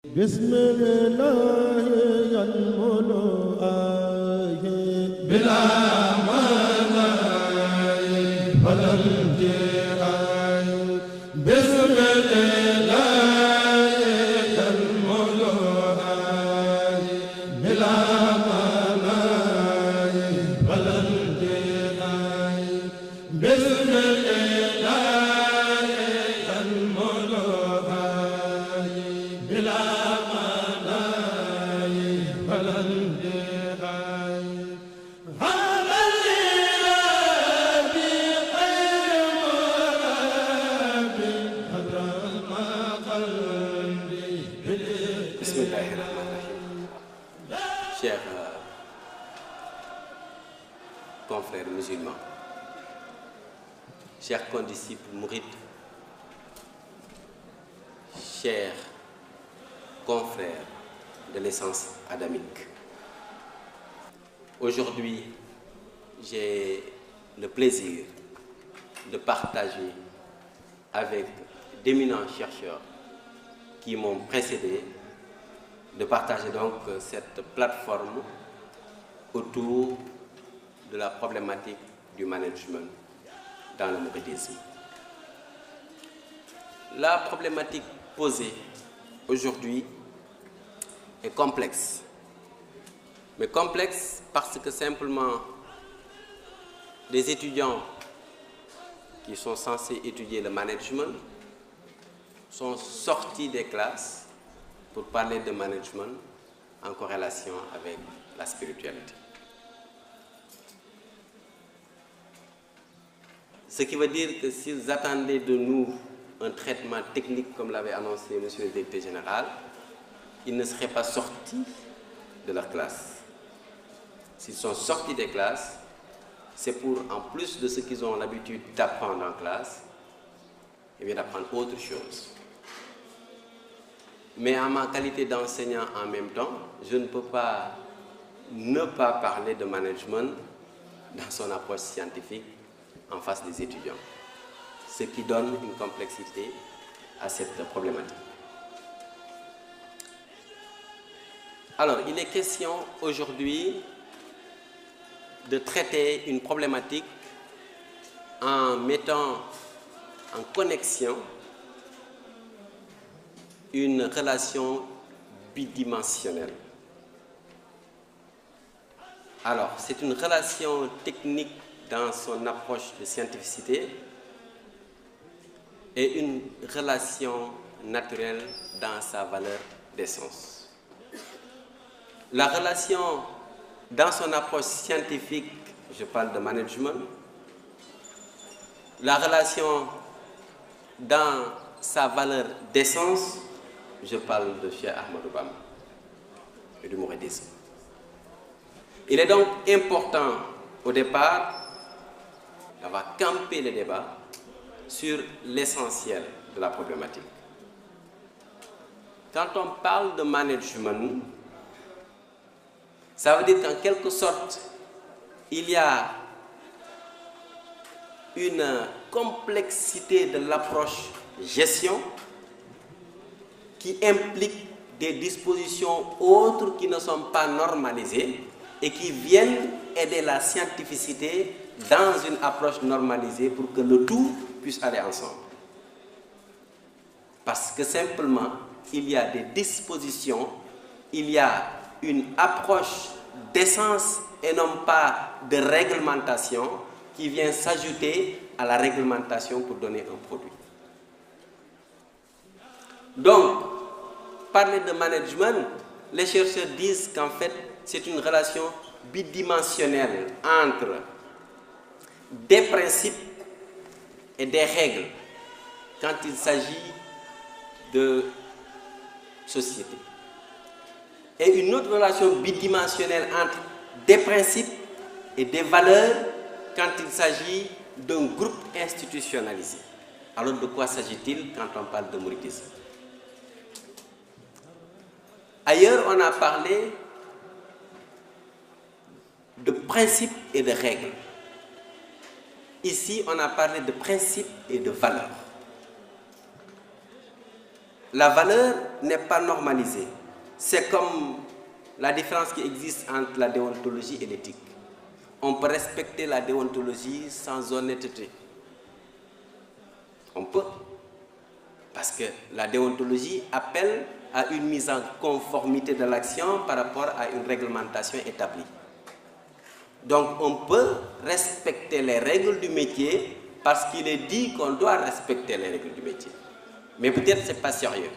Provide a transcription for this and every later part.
Bismillahirrahmanirrahim. Chers confrères musulmans, chers condisciples mourides, chers confrères de l'essence adamique, aujourd'hui, j'ai le plaisir de partager avec d'éminents chercheurs qui m'ont précédé, de partager donc cette plateforme autour de la problématique du management dans le mouridisme. La problématique posée aujourd'hui est complexe, mais complexe parce que simplement les étudiants qui sont censés étudier le management sont sortis des classes pour parler de management en corrélation avec la spiritualité. Ce qui veut dire que s'ils attendaient de nous un traitement technique comme l'avait annoncé M. le directeur général, ils ne seraient pas sortis de leur classe. S'ils sont sortis des classes, c'est pour, en plus de ce qu'ils ont l'habitude d'apprendre en classe, et bien d'apprendre autre chose. Mais en ma qualité d'enseignant en même temps, je ne peux pas ne pas parler de management dans son approche scientifique en face des étudiants, ce qui donne une complexité à cette problématique. Alors, il est question aujourd'hui de traiter une problématique en mettant en connexion une relation bidimensionnelle. Alors, c'est une relation technique dans son approche de scientificité et une relation naturelle dans sa valeur d'essence. La relation dans son approche scientifique, je parle de management. La relation dans sa valeur d'essence, je parle de Cheikh Ahmadou Bamba et du mouridisme. Il est donc important au départ d'avoir campé le débat sur l'essentiel de la problématique. Quand on parle de management, ça veut dire qu'en quelque sorte, il y a une complexité de l'approche gestion qui implique des dispositions autres qui ne sont pas normalisées et qui viennent aider la scientificité dans une approche normalisée pour que le tout puisse aller ensemble. Parce que simplement, il y a des dispositions, il y a une approche d'essence et non pas de réglementation qui vient s'ajouter à la réglementation pour donner un produit. Donc, parler de management, les chercheurs disent qu'en fait, c'est une relation bidimensionnelle entre des principes et des règles quand il s'agit de société. Et une autre relation bidimensionnelle entre des principes et des valeurs quand il s'agit d'un groupe institutionnalisé. Alors de quoi s'agit-il quand on parle de mouridisme? Ailleurs, on a parlé de principes et de règles. Ici, on a parlé de principes et de valeurs. la valeur n'est pas normalisée. C'est comme la différence qui existe entre la déontologie et l'éthique. On peut respecter la déontologie sans honnêteté. On peut. Parce que la déontologie appelle à une mise en conformité de l'action par rapport à une réglementation établie. Donc on peut respecter les règles du métier parce qu'il est dit qu'on doit respecter les règles du métier. Mais peut-être ce n'est pas sérieux.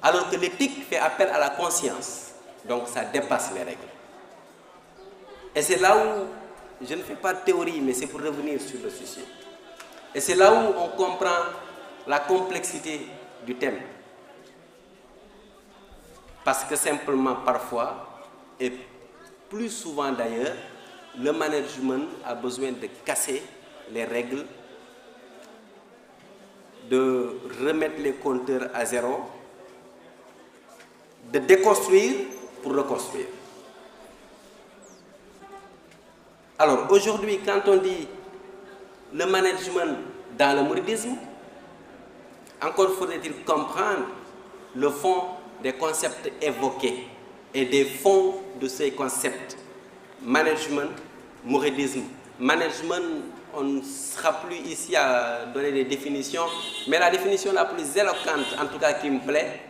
Alors que l'éthique fait appel à la conscience. Donc ça dépasse les règles. Et c'est là où, je ne fais pas de théorie, mais c'est pour revenir sur le sujet. Et c'est là où on comprend la complexité du thème. Parce que simplement parfois, et plus souvent d'ailleurs, le management a besoin de casser les règles, de remettre les compteurs à zéro, de déconstruire pour reconstruire. Alors aujourd'hui, quand on dit le management dans le mouridisme, encore faudrait-il comprendre le fond des concepts évoqués et des fonds de ces concepts. Management, mouridisme. Management, on ne sera plus ici à donner des définitions, mais la définition la plus éloquente, en tout cas qui me plaît,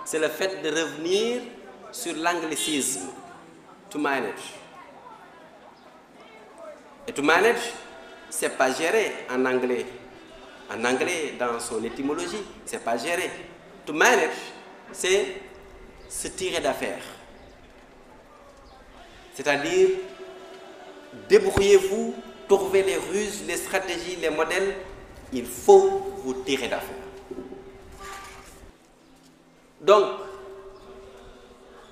c'est le fait de revenir sur l'anglicisme, to manage. Et to manage, ce n'est pas gérer en anglais. En anglais, dans son étymologie, ce n'est pas gérer. To manage, c'est se tirer d'affaire. C'est-à-dire, débrouillez-vous, trouvez les ruses, les stratégies, les modèles, il faut vous tirer d'affaire. Donc,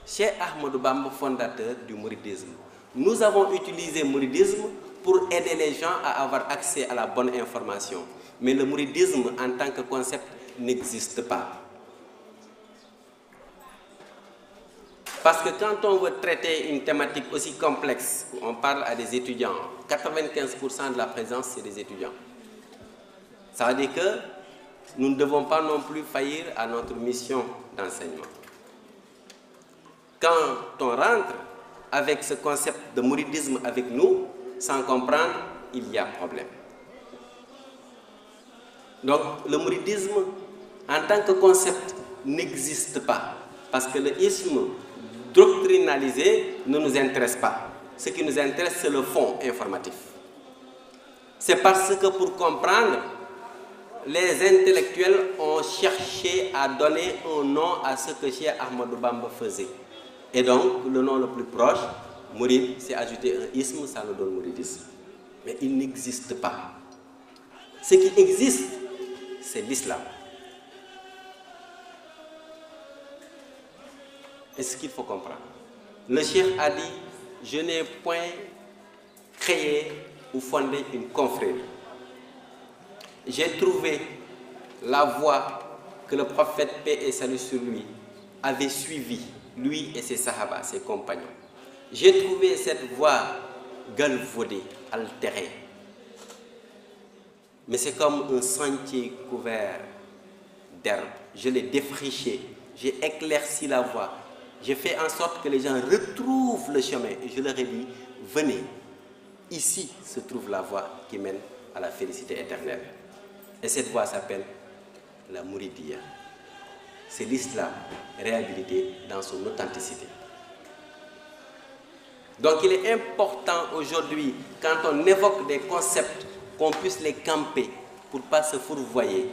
Cheikh Ahmadou Bamba, fondateur du mouridisme, nous avons utilisé le mouridisme pour aider les gens à avoir accès à la bonne information. Mais le mouridisme en tant que concept n'existe pas. Parce que quand on veut traiter une thématique aussi complexe, on parle à des étudiants, 95% de la présence, c'est des étudiants. Ça veut dire que nous ne devons pas non plus faillir à notre mission d'enseignement. Quand on rentre avec ce concept de mouridisme avec nous, sans comprendre, il y a problème. Donc le mouridisme, en tant que concept, n'existe pas. Parce que le isme doctrinalisé ne nous intéresse pas. Ce qui nous intéresse, c'est le fond informatif. C'est parce que pour comprendre, les intellectuels ont cherché à donner un nom à ce que Cheikh Ahmadou Bamba faisait. Et donc, le nom le plus proche, Mourid, c'est ajouter un isme, ça nous donne mouridisme. Mais il n'existe pas. Ce qui existe, c'est l'islam. Et ce qu'il faut comprendre. Le cheikh a dit, je n'ai point créé ou fondé une confrérie. J'ai trouvé la voie que le prophète, paix et salut sur lui, avait suivie, lui et ses sahaba, ses compagnons. J'ai trouvé cette voie galvaudée, altérée. Mais c'est comme un sentier couvert d'herbe. Je l'ai défriché, j'ai éclairci la voie. J'ai fait en sorte que les gens retrouvent le chemin. Et je leur ai dit, venez, ici se trouve la voie qui mène à la félicité éternelle. Et cette voie s'appelle la Mouridia. C'est l'islam réhabilité dans son authenticité. Donc il est important aujourd'hui, quand on évoque des concepts, qu'on puisse les camper pour ne pas se fourvoyer.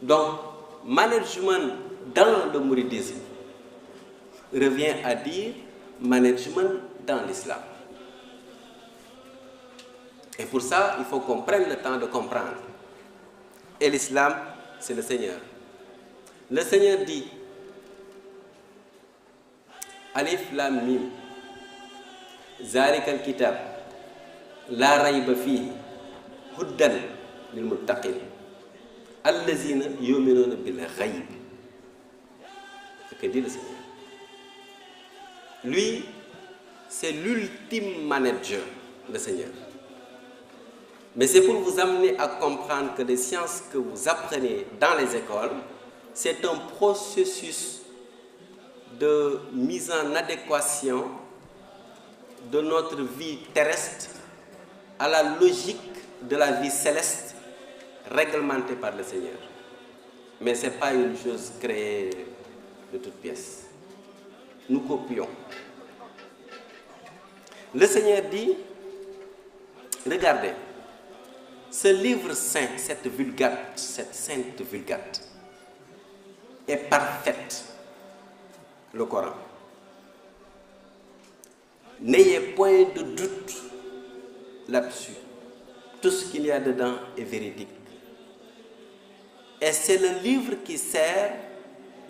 Donc, management dans le mouridisme revient à dire management dans l'islam. Et pour ça, il faut qu'on prenne le temps de comprendre. Et l'islam, c'est le Seigneur. Le Seigneur dit, Alif Lam Mim, Zalika al-Kitab, La Rayba Fihi, Huddan lil Muttaqin, Allazina yu'minuna bil Ghayb. Ce que dit le Seigneur. Lui, c'est l'ultime manager, le Seigneur. Mais c'est pour vous amener à comprendre que les sciences que vous apprenez dans les écoles, c'est un processus de mise en adéquation de notre vie terrestre à la logique de la vie céleste réglementée par le Seigneur. Mais ce n'est pas une chose créée de toutes pièces. Nous copions. Le Seigneur dit, regardez, ce livre saint, cette Vulgate, cette sainte Vulgate, est parfaite, le Coran. N'ayez point de doute là-dessus. Tout ce qu'il y a dedans est véridique. Et c'est le livre qui sert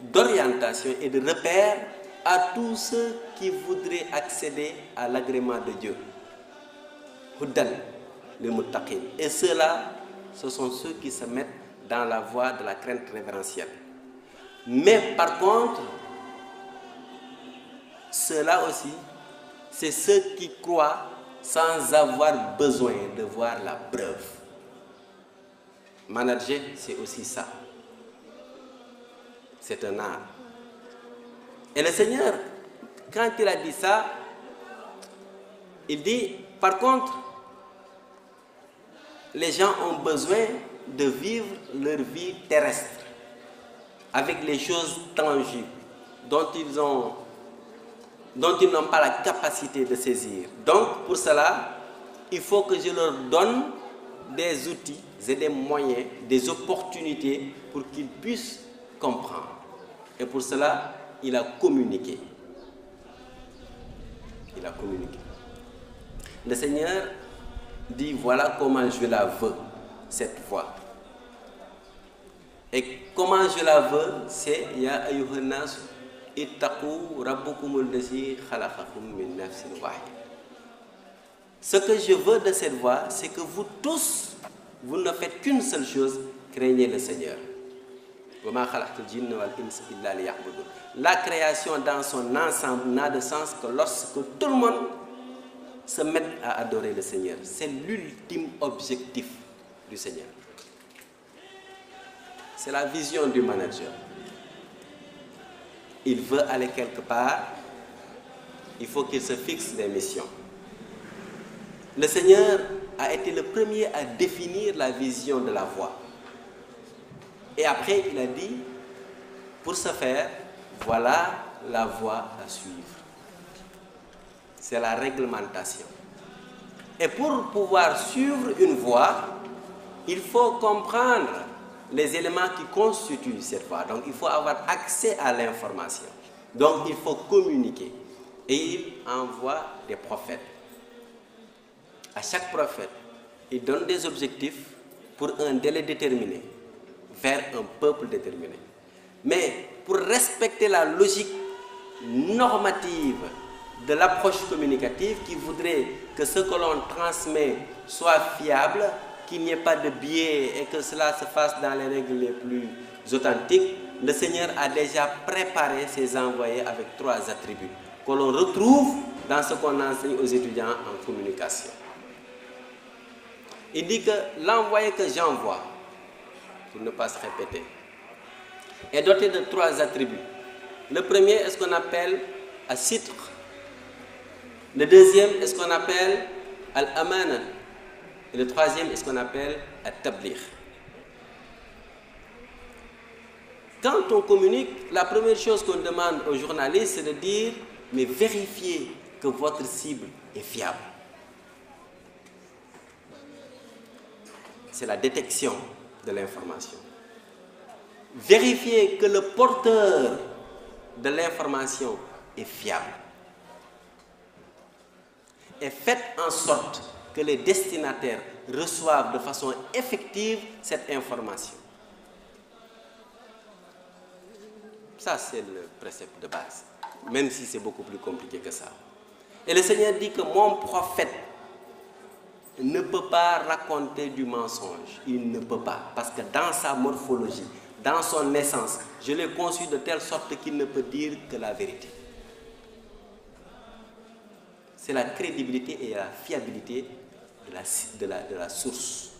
d'orientation et de repère à tous ceux qui voudraient accéder à l'agrément de Dieu. Hudan, les muttaqin. Et ceux-là, ce sont ceux qui se mettent dans la voie de la crainte révérentielle. Mais par contre, ceux-là aussi, c'est ceux qui croient sans avoir besoin de voir la preuve. Manager, c'est aussi ça. C'est un art. Et le Seigneur, quand il a dit ça, il dit, par contre, les gens ont besoin de vivre leur vie terrestre avec les choses tangibles dont ils n'ont pas la capacité de saisir. Donc, pour cela, il faut que je leur donne des outils et des moyens, des opportunités pour qu'ils puissent comprendre. Et pour cela, il a communiqué. Il a communiqué. Le Seigneur dit, voilà comment je la veux, cette voie. Et comment je la veux, c'est Ya ayyuhannas ittaqu rabbukumul ladzi khalaqakum min nafsin wahida. Ce que je veux de cette voie, c'est que vous tous, vous ne faites qu'une seule chose, craignez le Seigneur. La création dans son ensemble n'a de sens que lorsque tout le monde se met à adorer le Seigneur. C'est l'ultime objectif du Seigneur. C'est la vision du manager. Il veut aller quelque part, il faut qu'il se fixe des missions. Le Seigneur a été le premier à définir la vision de la voie. Et après, il a dit, pour ce faire, voilà la voie à suivre. C'est la réglementation. Et pour pouvoir suivre une voie, il faut comprendre les éléments qui constituent cette voie. Donc, il faut avoir accès à l'information. Donc, il faut communiquer. Et il envoie des prophètes. À chaque prophète, il donne des objectifs pour un délai déterminé, vers un peuple déterminé. Mais pour respecter la logique normative de l'approche communicative qui voudrait que ce que l'on transmet soit fiable, qu'il n'y ait pas de biais et que cela se fasse dans les règles les plus authentiques, le Seigneur a déjà préparé ses envoyés avec 3 attributs que l'on retrouve dans ce qu'on enseigne aux étudiants en communication. Il dit que l'envoyé que j'envoie, pour ne pas se répéter, est doté de 3 attributs. Le premier est ce qu'on appelle al-sitr. Le deuxième est ce qu'on appelle al-amana. Et le troisième est ce qu'on appelle al-tabligh. Quand on communique, la première chose qu'on demande aux journalistes, c'est de dire, mais vérifiez que votre cible est fiable. C'est la détection de l'information. Vérifiez que le porteur de l'information est fiable. Et faites en sorte que les destinataires reçoivent de façon effective cette information. Ça, c'est le précepte de base, même si c'est beaucoup plus compliqué que ça. Et le Seigneur dit que mon prophète ne peut pas raconter du mensonge. Il ne peut pas. Parce que dans sa morphologie, dans son essence, je l'ai conçu de telle sorte qu'il ne peut dire que la vérité. C'est la crédibilité et la fiabilité de la source.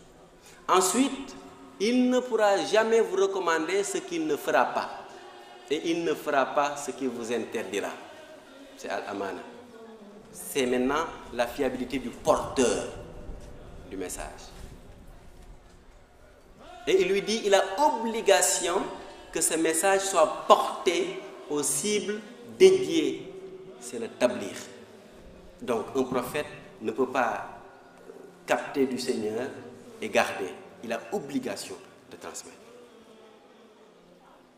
Ensuite, il ne pourra jamais vous recommander ce qu'il ne fera pas. Et il ne fera pas ce qu'il vous interdira. C'est Al-Amana. C'est maintenant la fiabilité du porteur du message. Et il lui dit, il a obligation que ce message soit porté aux cibles dédiées. C'est le tablir. Donc un prophète ne peut pas capter du Seigneur et garder. Il a obligation de transmettre.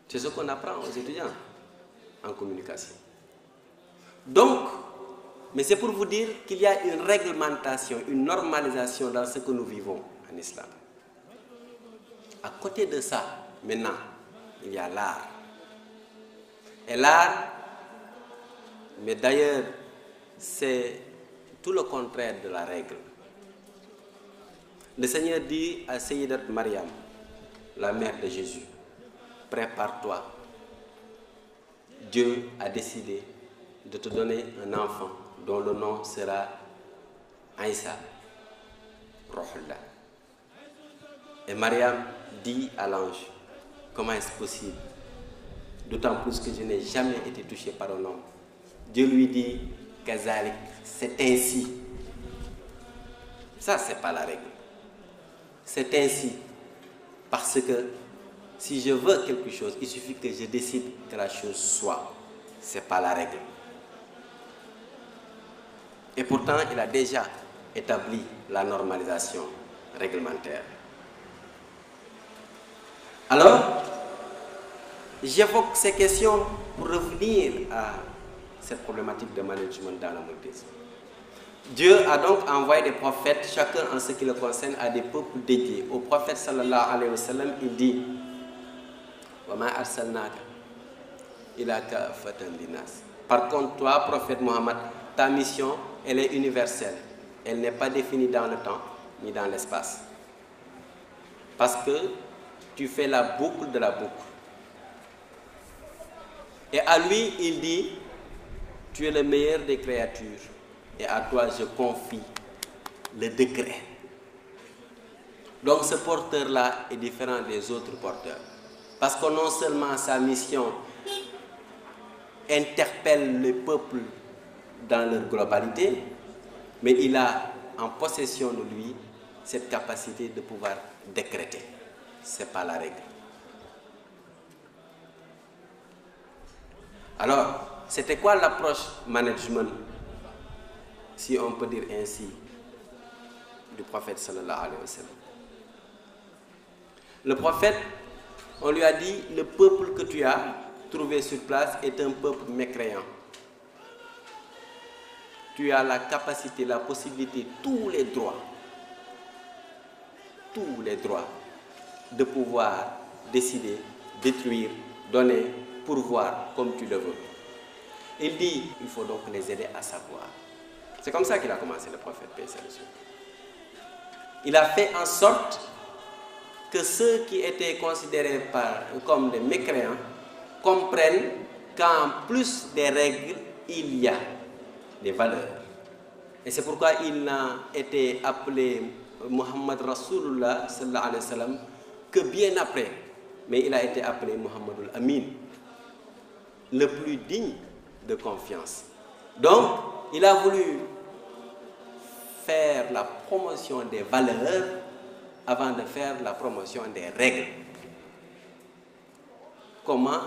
C'est ce qu'on apprend aux étudiants en communication. Donc, mais c'est pour vous dire qu'il y a une réglementation, une normalisation dans ce que nous vivons en islam. À côté de ça, maintenant, il y a l'art. Et l'art, mais d'ailleurs, c'est tout le contraire de la règle. Le Seigneur dit à Sayyidat Maryam, la mère de Jésus, prépare-toi. Dieu a décidé de te donner un enfant dont le nom sera Aïssa, Rohullah. Et Maryam dit à l'ange, comment est-ce possible? D'autant plus que je n'ai jamais été touché par un homme. Dieu lui dit, Kazalik, c'est ainsi. Ça, c'est pas la règle. C'est ainsi. Parce que si je veux quelque chose, il suffit que je décide que la chose soit. Ce n'est pas la règle. Et pourtant, il a déjà établi la normalisation réglementaire. Alors, j'évoque ces questions pour revenir à cette problématique de management dans le mouridisme. Dieu a donc envoyé des prophètes, chacun en ce qui le concerne, à des peuples dédiés. Au prophète sallallahu alayhi wa sallam, il dit wa ma arsalnaka illa kafatan linnas. Par contre, toi, prophète Mohammed, ta mission, elle est universelle. Elle n'est pas définie dans le temps ni dans l'espace. Parce que tu fais la boucle de la boucle. Et à lui, il dit, tu es le meilleur des créatures. Et à toi, je confie le décret. Donc ce porteur-là est différent des autres porteurs. Parce que non seulement sa mission interpelle le peuple dans leur globalité, mais il a en possession de lui cette capacité de pouvoir décréter. Ce n'est pas la règle. Alors, c'était quoi l'approche management, si on peut dire ainsi, du prophète sallallahu alayhi wa sallam? Le prophète, on lui a dit, le peuple que tu as trouvé sur place est un peuple mécréant. Tu as la capacité, la possibilité, tous les droits de pouvoir décider, détruire, donner, pourvoir comme tu le veux. Il dit, il faut donc les aider à savoir. C'est comme ça qu'il a commencé, le prophète, paix et salut sur lui. Il a fait en sorte que ceux qui étaient considérés comme des mécréants comprennent qu'en plus des règles, il y a des valeurs. Et c'est pourquoi il n'a été appelé Muhammad Rasulullah sallallahu alayhi wa sallam que bien après. Mais il a été appelé Muhammadul Amin, le plus digne de confiance. Donc, il a voulu faire la promotion des valeurs avant de faire la promotion des règles. Comment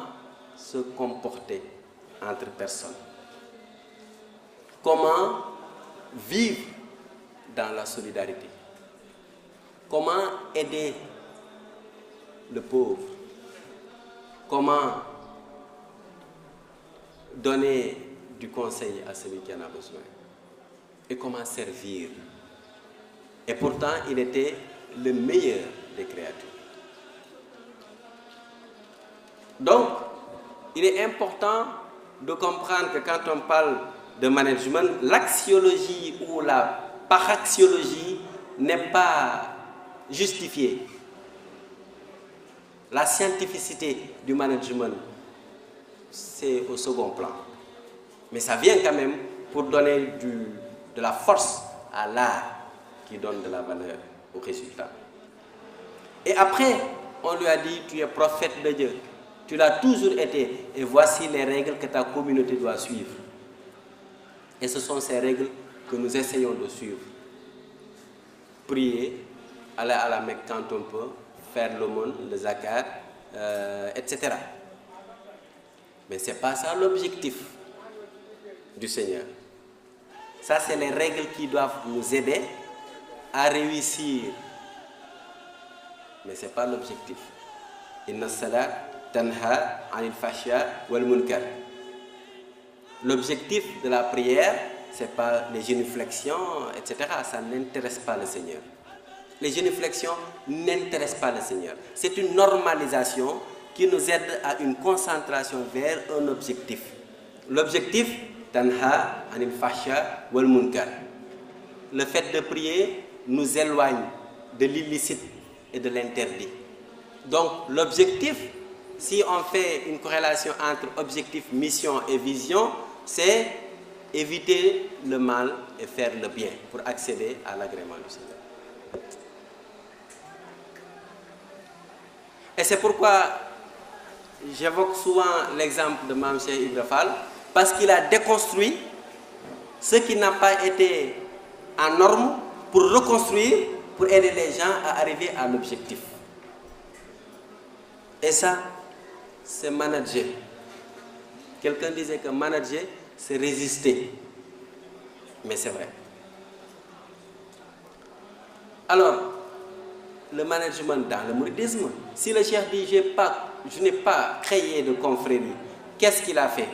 se comporter entre personnes? Comment vivre dans la solidarité? Comment aider le pauvre? Comment donner du conseil à celui qui en a besoin? Et comment servir? Et pourtant, il était le meilleur des créatures. Donc, il est important de comprendre que quand on parle de management, l'axiologie ou la paraxiologie n'est pas justifiée. La scientificité du management, c'est au second plan. Mais ça vient quand même pour donner de la force à l'art qui donne de la valeur au résultat. Et après, on lui a dit, tu es prophète de Dieu. Tu l'as toujours été. Et voici les règles que ta communauté doit suivre. Et ce sont ces règles que nous essayons de suivre. Prier, aller à la Mecque quand on peut, faire l'aumône, le zakat, etc. Mais ce n'est pas ça l'objectif du Seigneur. Ça, c'est les règles qui doivent nous aider à réussir. Mais ce n'est pas l'objectif. Inna salat tanha anil fahsha wal munkar. L'objectif de la prière, ce n'est pas les génuflexions, etc. Ça n'intéresse pas le Seigneur. Les génuflexions n'intéressent pas le Seigneur. C'est une normalisation qui nous aide à une concentration vers un objectif. L'objectif, tanha anil fahsha wal munkar. Le fait de prier nous éloigne de l'illicite et de l'interdit. Donc l'objectif, si on fait une corrélation entre objectif, mission et vision, c'est éviter le mal et faire le bien pour accéder à l'agrément du Seigneur. Et c'est pourquoi j'évoque souvent l'exemple de Mame Cheikh Ibra Fall, parce qu'il a déconstruit ce qui n'a pas été en norme pour reconstruire, pour aider les gens à arriver à l'objectif. Et ça, c'est manager. Quelqu'un disait que manager, c'est résister. Mais c'est vrai. Alors, le management dans le mouridisme, si le cheikh dit je n'ai pas créé de confrérie, qu'est-ce qu'il a fait?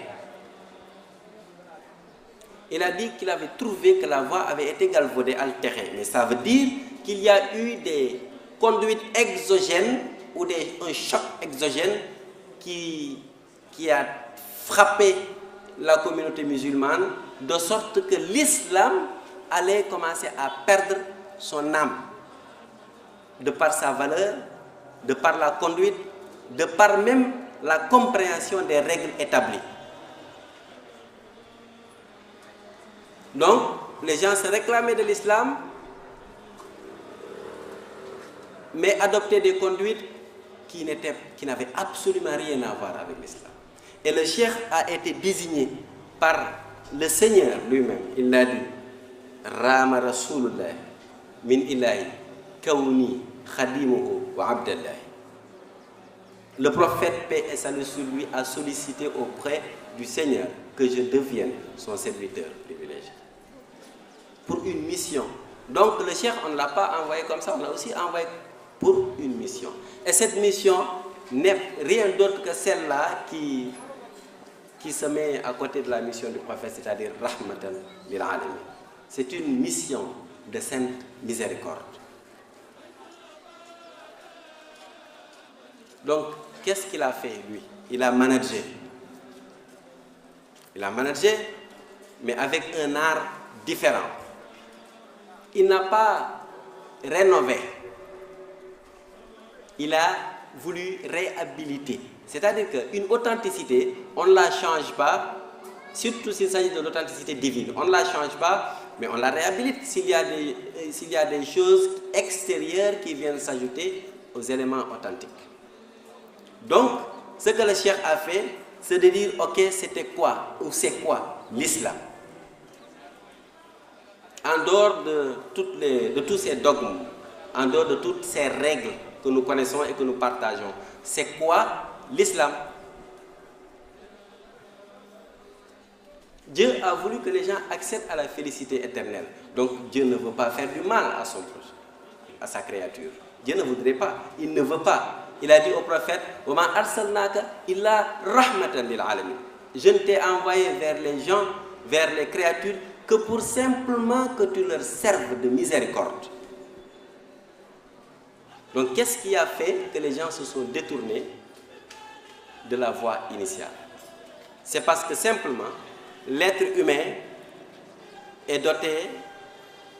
Il a dit qu'il avait trouvé que la voie avait été galvaudée, altérée. Mais ça veut dire qu'il y a eu des conduites exogènes ou un choc exogène qui a frappé la communauté musulmane de sorte que l'islam allait commencer à perdre son âme de par sa valeur, de par la conduite, de par même la compréhension des règles établies. Donc, les gens se réclamaient de l'islam, mais adoptaient des conduites qui n'avaient absolument rien à voir avec l'islam. Et le cheikh a été désigné par le Seigneur lui-même. Il l'a dit, Rama Rasulullah min ilahi kawni khadimuhu wa abdallah. Le prophète, paix et salut sur lui, a sollicité auprès du Seigneur que je devienne son serviteur privilégié. Pour une mission. Donc le cheikh, on ne l'a pas envoyé comme ça, on l'a aussi envoyé pour une mission. Et cette mission n'est rien d'autre que celle-là qui se met à côté de la mission du prophète, c'est-à-dire Rahmatan lil alamin. C'est une mission de sainte miséricorde. Donc, qu'est-ce qu'il a fait, lui? Il a managé. Il a managé, mais avec un art différent. Il n'a pas rénové. Il a voulu réhabiliter. C'est-à-dire qu'une authenticité, on ne la change pas, surtout s'il s'agit de l'authenticité divine. On ne la change pas, mais on la réhabilite s'il y a des choses extérieures qui viennent s'ajouter aux éléments authentiques. Donc, ce que le cheikh a fait, c'est de dire, ok, c'était quoi, ou c'est quoi l'islam? En dehors de tous ces dogmes, en dehors de toutes ces règles que nous connaissons et que nous partageons, c'est quoi l'islam? Dieu a voulu que les gens accèdent à la félicité éternelle. Donc Dieu ne veut pas faire du mal à son proche, à sa créature. Dieu ne voudrait pas, il ne veut pas. Il a dit au prophète, wa ma arsalnaka illa rahmatan lil alamin. Je ne t'ai envoyé vers les gens, vers les créatures, que pour simplement que tu leur serves de miséricorde. Donc qu'est-ce qui a fait que les gens se sont détournés de la voie initiale? C'est parce que simplement, l'être humain est doté,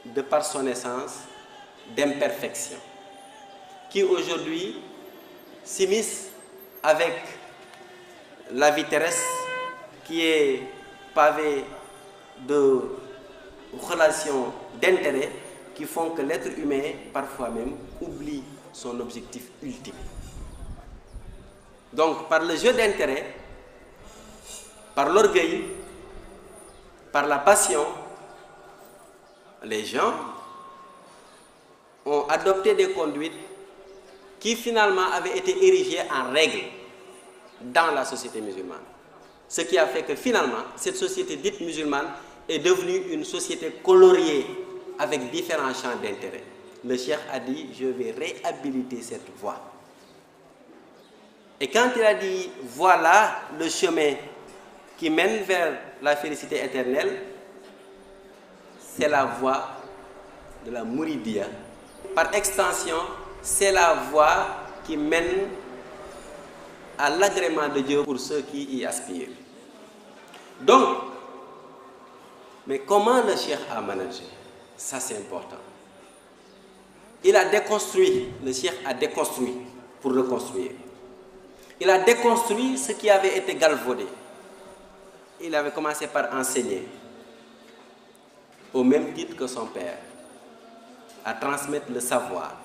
de par son essence, d'imperfection, qui aujourd'hui s'immisce avec la vie terrestre qui est pavée de relations d'intérêt qui font que l'être humain, parfois même, oublie son objectif ultime. Donc, par le jeu d'intérêt, par l'orgueil, par la passion, les gens ont adopté des conduites qui finalement avaient été érigées en règles dans la société musulmane. Ce qui a fait que finalement, cette société dite musulmane est devenue une société coloriée avec différents champs d'intérêt. Le cheikh a dit, je vais réhabiliter cette voie. Et quand il a dit, voilà le chemin qui mène vers la félicité éternelle, c'est la voie de la Mouridia. Par extension, c'est la voie qui mène à l'agrément de Dieu pour ceux qui y aspirent. Donc, mais comment le cheikh a managé? Ça, c'est important. Il a déconstruit, le cheikh a déconstruit pour reconstruire. Il a déconstruit ce qui avait été galvaudé. Il avait commencé par enseigner, au même titre que son père, à transmettre le savoir,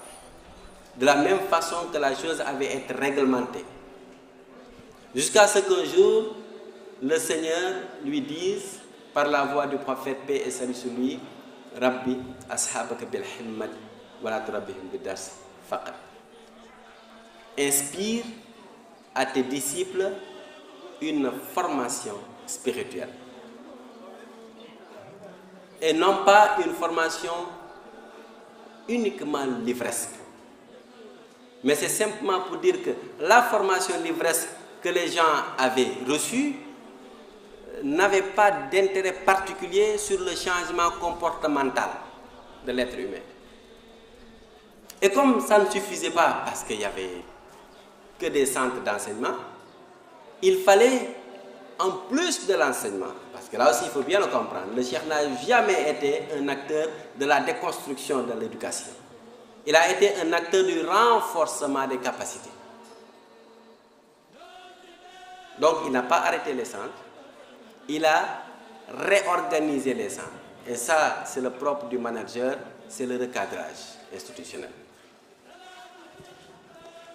de la même façon que la chose avait été réglementée. Jusqu'à ce qu'un jour, le Seigneur lui dise, par la voix du prophète, paix et salut sur lui, Rabbi ashabaka bil himmad wa la turabbihim bidars faqat. Inspire à tes disciples une formation spirituelle. Et non pas une formation uniquement livresque. Mais c'est simplement pour dire que la formation livresque que les gens avaient reçue n'avait pas d'intérêt particulier sur le changement comportemental de l'être humain. Et comme ça ne suffisait pas, parce qu'il n'y avait que des centres d'enseignement, il fallait, en plus de l'enseignement, parce que là aussi il faut bien le comprendre, le cheikh n'a jamais été un acteur de la déconstruction de l'éducation. Il a été un acteur du renforcement des capacités. Donc il n'a pas arrêté les centres, il a réorganisé les centres. Et ça, c'est le propre du manager, c'est le recadrage institutionnel.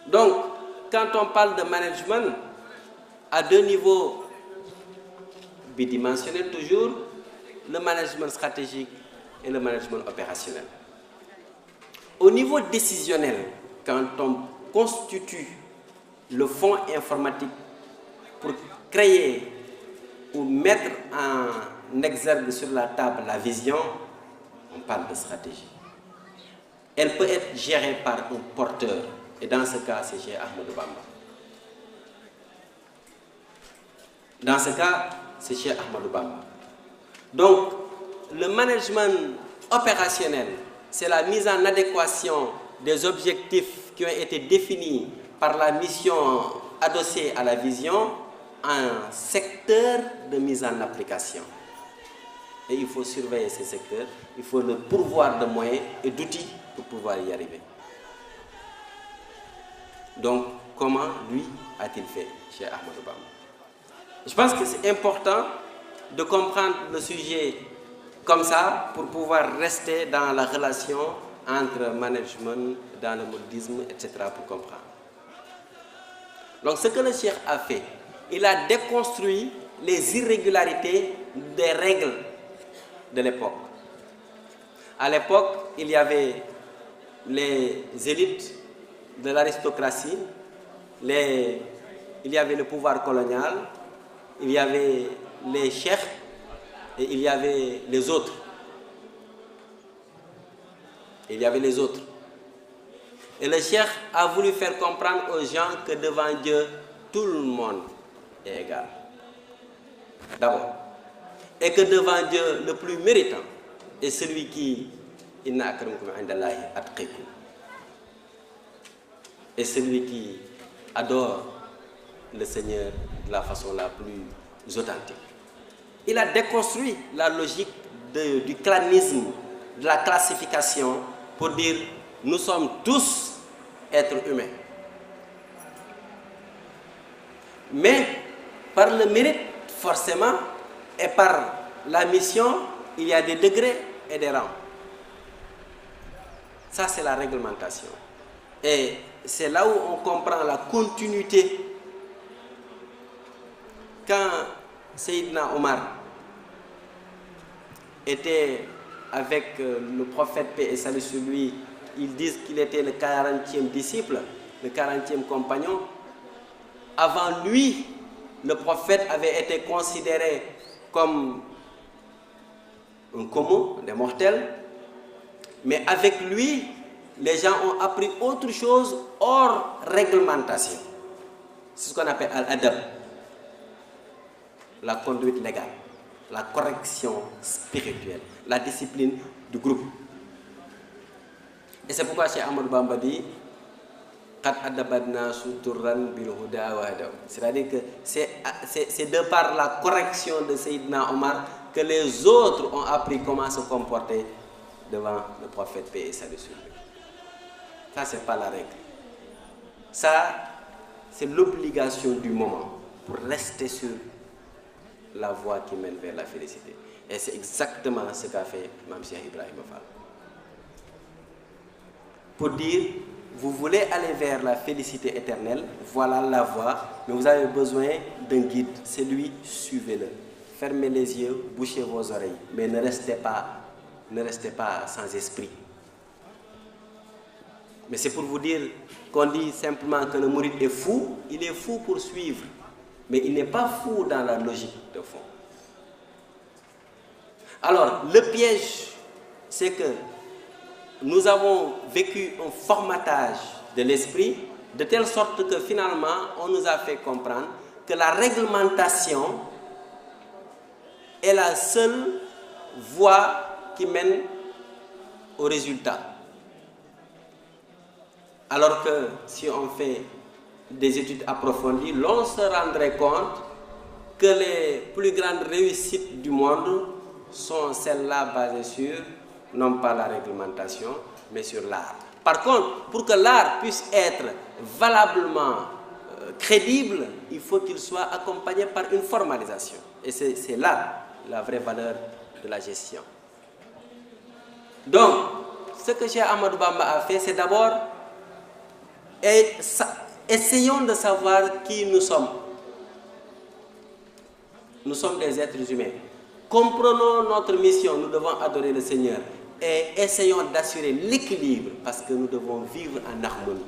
Donc, quand on parle de management, à deux niveaux bidimensionnels toujours, le management stratégique et le management opérationnel. Au niveau décisionnel, quand on constitue le fonds informatique pour créer ou mettre en exergue sur la table la vision, on parle de stratégie. Elle peut être gérée par un porteur, et dans ce cas, c'est Cheikh Ahmadou Bamba. Dans ce cas, c'est Cheikh Ahmadou Bamba. Donc, le management opérationnel, c'est la mise en adéquation des objectifs qui ont été définis par la mission adossée à la vision en secteur de mise en application. Et il faut surveiller ces secteurs, il faut le pourvoir de moyens et d'outils pour pouvoir y arriver. Donc, comment lui a-t-il fait chez Ahmadou Bamba? Je pense que c'est important de comprendre le sujet comme ça pour pouvoir rester dans la relation entre management, dans le mouridisme, etc. pour comprendre. Donc, ce que le cheikh a fait, il a déconstruit les irrégularités des règles de l'époque. À l'époque, il y avait les élites de l'aristocratie, il y avait le pouvoir colonial, il y avait les cheikhs et il y avait les autres. Il y avait les autres. Et le cheikh a voulu faire comprendre aux gens que devant Dieu, tout le monde est égal. D'abord. Et que devant Dieu, le plus méritant est celui qui inna akramakum indallahi atqakum. Et celui qui adore le Seigneur de la façon la plus authentique. Il a déconstruit la logique du clanisme, de la classification, pour dire nous sommes tous êtres humains. Mais par le mérite, forcément, et par la mission, il y a des degrés et des rangs. Ça, c'est la réglementation. Et c'est là où on comprend la continuité. Quand Sayyidina Omar était avec le prophète, paix et salut sur lui, ils disent qu'il était le 40e disciple, le 40e compagnon. Avant lui, le prophète avait été considéré comme un commun, des mortels. Mais avec lui, les gens ont appris autre chose hors réglementation. C'est ce qu'on appelle al-adab, la conduite légale, la correction spirituelle, la discipline du groupe. Et c'est pourquoi Cheikh Ahmadou Bamba dit c'est-à-dire que c'est de par la correction de Sayyidina Omar que les autres ont appris comment se comporter devant le prophète, paix et salut sur lui. Ça, c'est pas la règle. Ça, c'est l'obligation du moment pour rester sur la voie qui mène vers la félicité. Et c'est exactement ce qu'a fait Mame Cheikh Ibrahima Fall. Pour dire, vous voulez aller vers la félicité éternelle, voilà la voie, mais vous avez besoin d'un guide. C'est lui, suivez-le. Fermez les yeux, bouchez vos oreilles, mais ne restez pas sans esprit. Mais c'est pour vous dire qu'on dit simplement que le mouride est fou, il est fou pour suivre, mais il n'est pas fou dans la logique de fond. Alors, le piège, c'est que nous avons vécu un formatage de l'esprit de telle sorte que finalement, on nous a fait comprendre que la réglementation est la seule voie qui mène au résultat. Alors que si on fait des études approfondies, l'on se rendrait compte que les plus grandes réussites du monde sont celles-là basées sur, non pas la réglementation, mais sur l'art. Par contre, pour que l'art puisse être valablement crédible, il faut qu'il soit accompagné par une formalisation. Et c'est là la vraie valeur de la gestion. Donc, ce que Cheikh Ahmadou Bamba a fait, c'est d'abord essayons de savoir qui nous sommes. Nous sommes des êtres humains. Comprenons notre mission, nous devons adorer le Seigneur. Et essayons d'assurer l'équilibre parce que nous devons vivre en harmonie.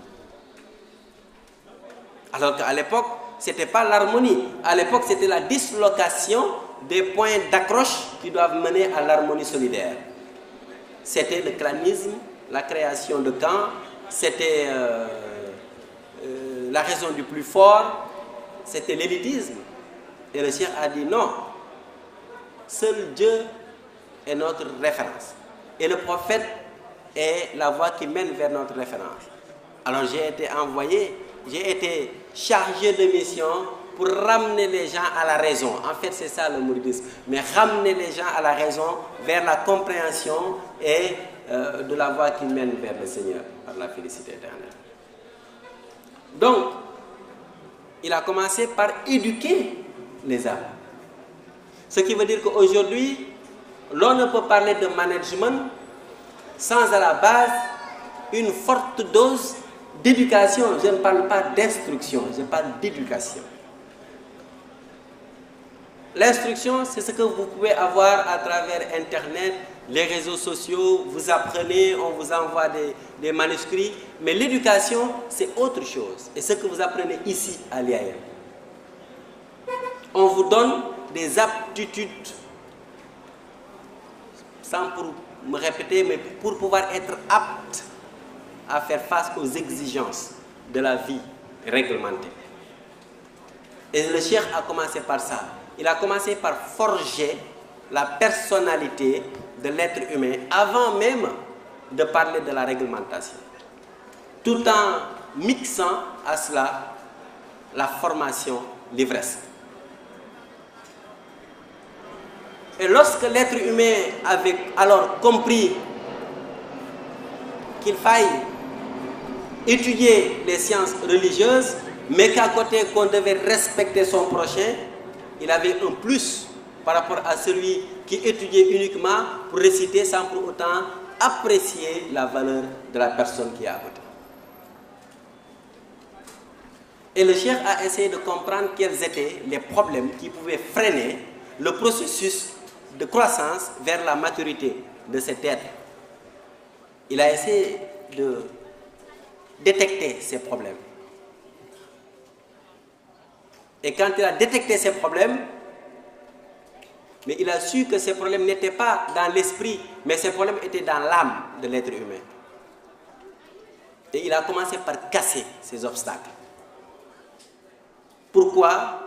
Alors qu'à l'époque, ce n'était pas l'harmonie. À l'époque, c'était la dislocation des points d'accroche qui doivent mener à l'harmonie solidaire. C'était le clanisme, la création de camps, c'était la raison du plus fort, c'était l'élitisme. Et le Cheikh a dit non, seul Dieu est notre référence. Et le prophète est la voie qui mène vers notre référence. Alors j'ai été envoyé, j'ai été chargé de mission pour ramener les gens à la raison. En fait, c'est ça le mouridisme. Mais ramener les gens à la raison vers la compréhension et de la voie qui mène vers le Seigneur, par la félicité éternelle. Donc, il a commencé par éduquer les âmes. Ce qui veut dire qu'aujourd'hui, l'on ne peut parler de management sans à la base une forte dose d'éducation. Je ne parle pas d'instruction, je parle d'éducation. L'instruction, c'est ce que vous pouvez avoir à travers Internet, les réseaux sociaux, vous apprenez, on vous envoie des manuscrits. Mais l'éducation, c'est autre chose. Et ce que vous apprenez ici à l'IAM. On vous donne des aptitudes, sans pour me répéter, mais pour pouvoir être apte à faire face aux exigences de la vie réglementée. Et le Cheikh a commencé par ça. Il a commencé par forger la personnalité de l'être humain avant même de parler de la réglementation, tout en mixant à cela la formation livresque. Et lorsque l'être humain avait alors compris qu'il faille étudier les sciences religieuses, mais qu'à côté qu'on devait respecter son prochain, il avait un plus par rapport à celui qui étudiait uniquement pour réciter sans pour autant apprécier la valeur de la personne qui est à côté. Et le cheikh a essayé de comprendre quels étaient les problèmes qui pouvaient freiner le processus de croissance vers la maturité de cet être. Il a essayé de détecter ces problèmes. Et quand il a détecté ces problèmes, mais il a su que ces problèmes n'étaient pas dans l'esprit, mais ces problèmes étaient dans l'âme de l'être humain. Et il a commencé par casser ces obstacles. Pourquoi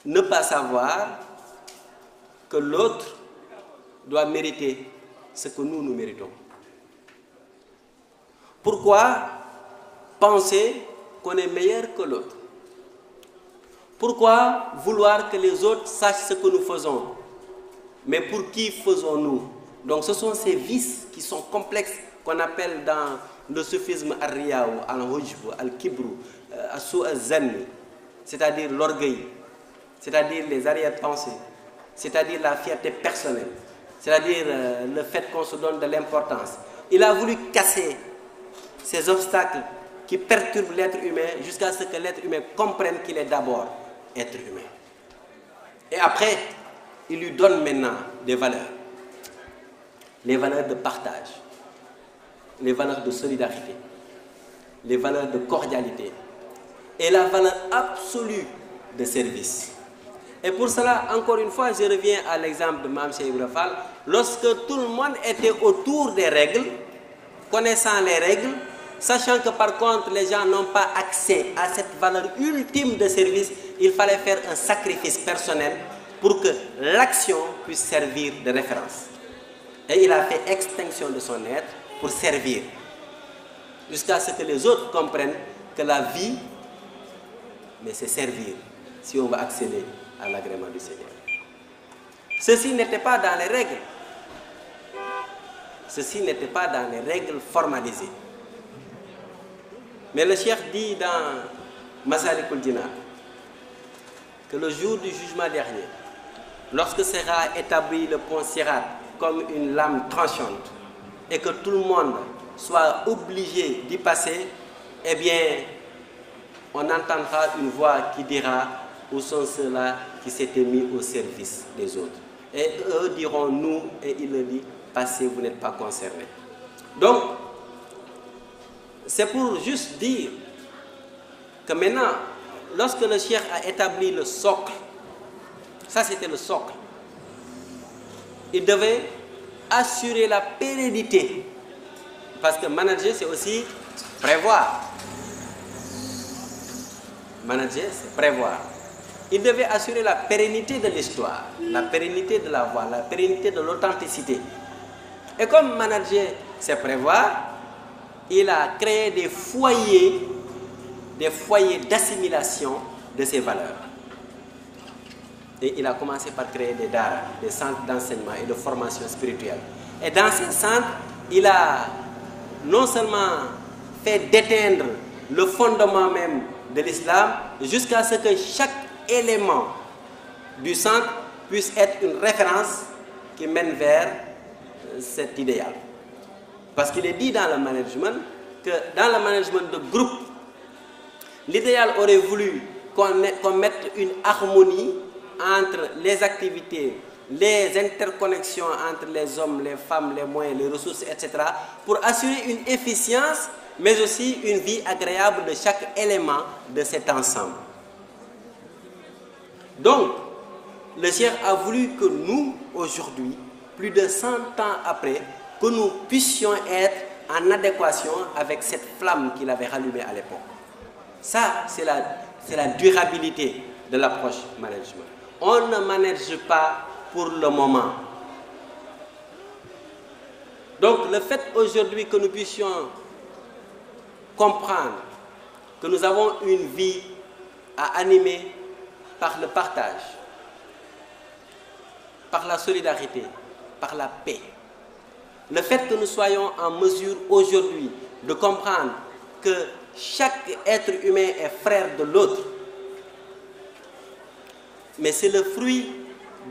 ne pas savoir que l'autre doit mériter ce que nous méritons? Pourquoi penser qu'on est meilleur que l'autre? Pourquoi vouloir que les autres sachent ce que nous faisons? Mais pour qui faisons-nous? Donc ce sont ces vices qui sont complexes qu'on appelle dans le soufisme al-riya ou al-hujb, al-kibru, al-su'az-zanni, c'est-à-dire l'orgueil, c'est-à-dire les arrière-pensées, c'est-à-dire la fierté personnelle, c'est-à-dire le fait qu'on se donne de l'importance. Il a voulu casser ces obstacles qui perturbent l'être humain jusqu'à ce que l'être humain comprenne qu'il est d'abord être humain. Et après, il lui donne maintenant des valeurs. Les valeurs de partage, les valeurs de solidarité, les valeurs de cordialité et la valeur absolue de service. Et pour cela, encore une fois, je reviens à l'exemple de Mame Cheikh Ibra Fall. Lorsque tout le monde était autour des règles, connaissant les règles, sachant que par contre les gens n'ont pas accès à cette valeur ultime de service, il fallait faire un sacrifice personnel pour que l'action puisse servir de référence. Et il a fait extinction de son être pour servir, jusqu'à ce que les autres comprennent que la vie, mais c'est servir, si on va accéder à l'agrément du Seigneur. Ceci n'était pas dans les règles. Ceci n'était pas dans les règles formalisées. Mais le cheikh dit dans Masalikul Jinan que le jour du jugement dernier, lorsque sera établi le pont Sirat comme une lame tranchante et que tout le monde soit obligé d'y passer, eh bien, on entendra une voix qui dira où sont ceux-là qui s'étaient mis au service des autres. Et eux diront nous, et il le dit, passez, vous n'êtes pas concernés. Donc, c'est pour juste dire que maintenant, lorsque le cheikh a établi le socle, ça c'était le socle, il devait assurer la pérennité. Parce que manager, c'est aussi prévoir. Manager, c'est prévoir. Il devait assurer la pérennité de l'histoire, la pérennité de la voix, la pérennité de l'authenticité. Et comme manager, c'est prévoir, il a créé des foyers d'assimilation de ces valeurs. Et il a commencé par créer des daara, des centres d'enseignement et de formation spirituelle. Et dans ces centres, il a non seulement fait déteindre le fondement même de l'islam, jusqu'à ce que chaque élément du centre puisse être une référence qui mène vers cet idéal. Parce qu'il est dit dans le management que dans le management de groupe, l'idéal aurait voulu qu'on mette une harmonie entre les activités, les interconnexions entre les hommes, les femmes, les moyens, les ressources, etc., pour assurer une efficience, mais aussi une vie agréable de chaque élément de cet ensemble. Donc, le cheikh a voulu que nous, aujourd'hui, plus de 100 ans après, que nous puissions être en adéquation avec cette flamme qu'il avait rallumée à l'époque. Ça, c'est la durabilité de l'approche management. On ne manage pas pour le moment. Donc, le fait aujourd'hui que nous puissions comprendre que nous avons une vie à animer par le partage, par la solidarité, par la paix. Le fait que nous soyons en mesure aujourd'hui de comprendre que chaque être humain est frère de l'autre, mais c'est le fruit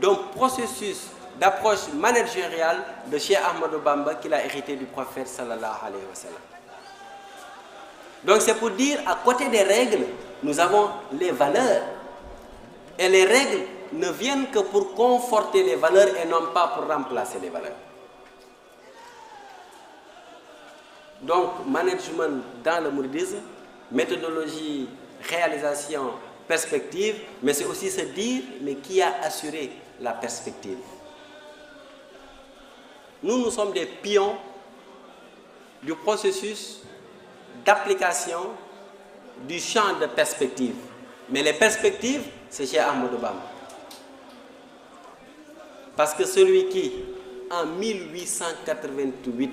d'un processus d'approche managériale de Cheikh Ahmadou Bamba qu'il a hérité du prophète sallallahu alayhi wa sallam. Donc c'est pour dire, à côté des règles, nous avons les valeurs. Et les règles ne viennent que pour conforter les valeurs et non pas pour remplacer les valeurs. Donc, management dans le mouridisme, méthodologie, réalisation, perspective, mais c'est aussi se dire, mais qui a assuré la perspective? Nous sommes des pions du processus d'application du champ de perspective. Mais les perspectives, c'est chez Ahmadou Bamba. Parce que celui qui, en 1888,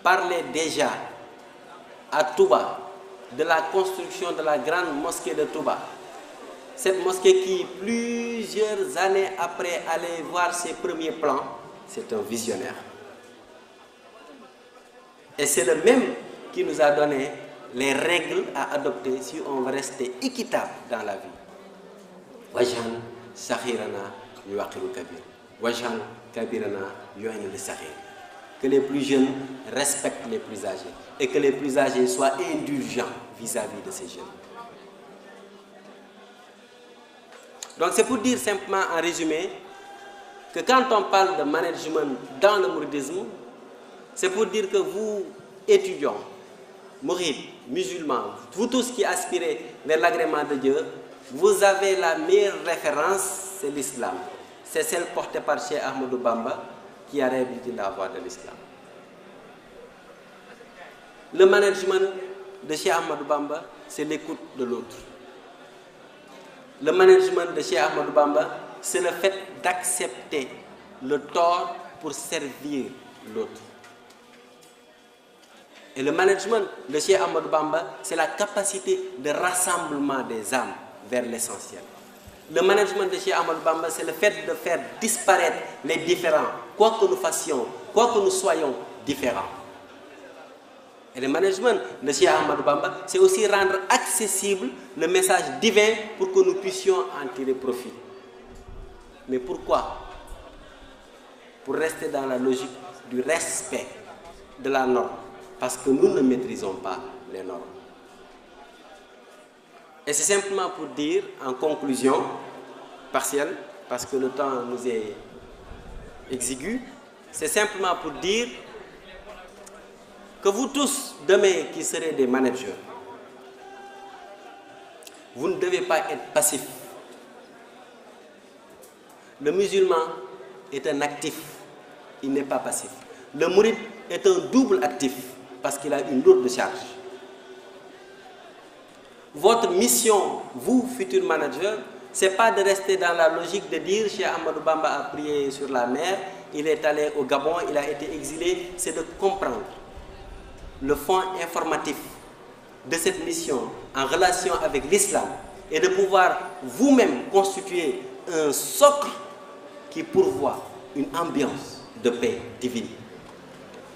parlait déjà à Touba de la construction de la grande mosquée de Touba, cette mosquée qui, plusieurs années après, allait voir ses premiers plans, c'est un visionnaire. Et c'est le même qui nous a donné les règles à adopter si on veut rester équitable dans la vie. Wajan sakhirana yuaqiru kabir. Wajan kabirana yu'inu li sakhir. Que les plus jeunes respectent les plus âgés et que les plus âgés soient indulgents vis-à-vis de ces jeunes. Donc c'est pour dire simplement en résumé que quand on parle de management dans le mouridisme, c'est pour dire que vous, étudiants, mourides, musulmans, vous tous qui aspirez vers l'agrément de Dieu, vous avez la meilleure référence, c'est l'islam. C'est celle portée par Cheikh Ahmadou Bamba qui a réhabilité la voie de l'islam. Le management de Cheikh Ahmadou Bamba, c'est l'écoute de l'autre. Le management de Cheikh Ahmadou Bamba, c'est le fait d'accepter le tort pour servir l'autre. Et le management de Cheikh Ahmadou Bamba, c'est la capacité de rassemblement des âmes vers l'essentiel. Le management de Cheikh Ahmadou Bamba, c'est le fait de faire disparaître les différends, quoi que nous fassions, quoi que nous soyons différents. Et le management de Cheikh Ahmadou Bamba, c'est aussi rendre accessible le message divin pour que nous puissions en tirer profit. Mais pourquoi? Pour rester dans la logique du respect de la norme. Parce que nous ne maîtrisons pas les normes. Et c'est simplement pour dire, en conclusion partielle, parce que le temps nous est exigu, c'est simplement pour dire que vous tous, demain, qui serez des managers, vous ne devez pas être passifs. Le musulman est un actif, il n'est pas passif. Le mouride est un double actif, parce qu'il a une lourde charge. Votre mission, vous, futurs managers, ce n'est pas de rester dans la logique de dire Cheikh Ahmadou Bamba a prié sur la mer, il est allé au Gabon, il a été exilé. C'est de comprendre le fond informatif de cette mission en relation avec l'islam et de pouvoir vous-même constituer un socle qui pourvoit une ambiance de paix divine.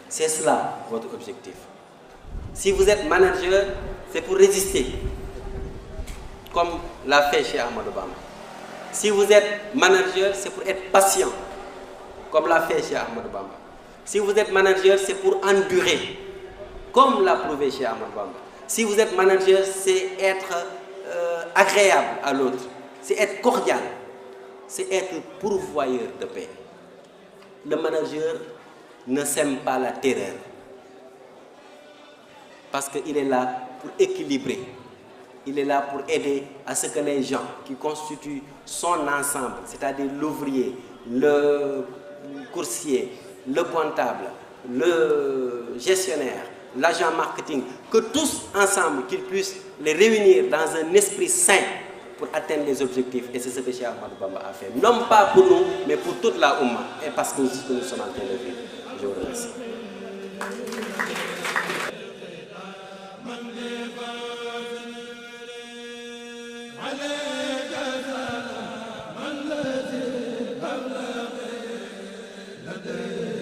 C'est cela votre objectif. Si vous êtes manager, c'est pour résister, comme l'a fait chez Ahmadou Bamba. Si vous êtes manager, c'est pour être patient, comme l'a fait chez Ahmadou Bamba. Si vous êtes manager, c'est pour endurer, comme l'a prouvé chez Ahmadou Bamba. Si vous êtes manager, c'est être agréable à l'autre, c'est être cordial, c'est être pourvoyeur de paix. Le manager ne sème pas la terreur, parce qu'il est là pour équilibrer, il est là pour aider à ce que les gens qui constituent son ensemble, c'est-à-dire l'ouvrier, le coursier, le comptable, le gestionnaire, l'agent marketing, que tous ensemble, qu'ils puissent les réunir dans un esprit sain pour atteindre les objectifs. Et c'est ce que Cheikh Ahmadou Bamba a fait. Non pas pour nous, mais pour toute la Oumma. Et parce que nous sommes en train de vivre. Je vous remercie. عليك من الذي أبلغ لديه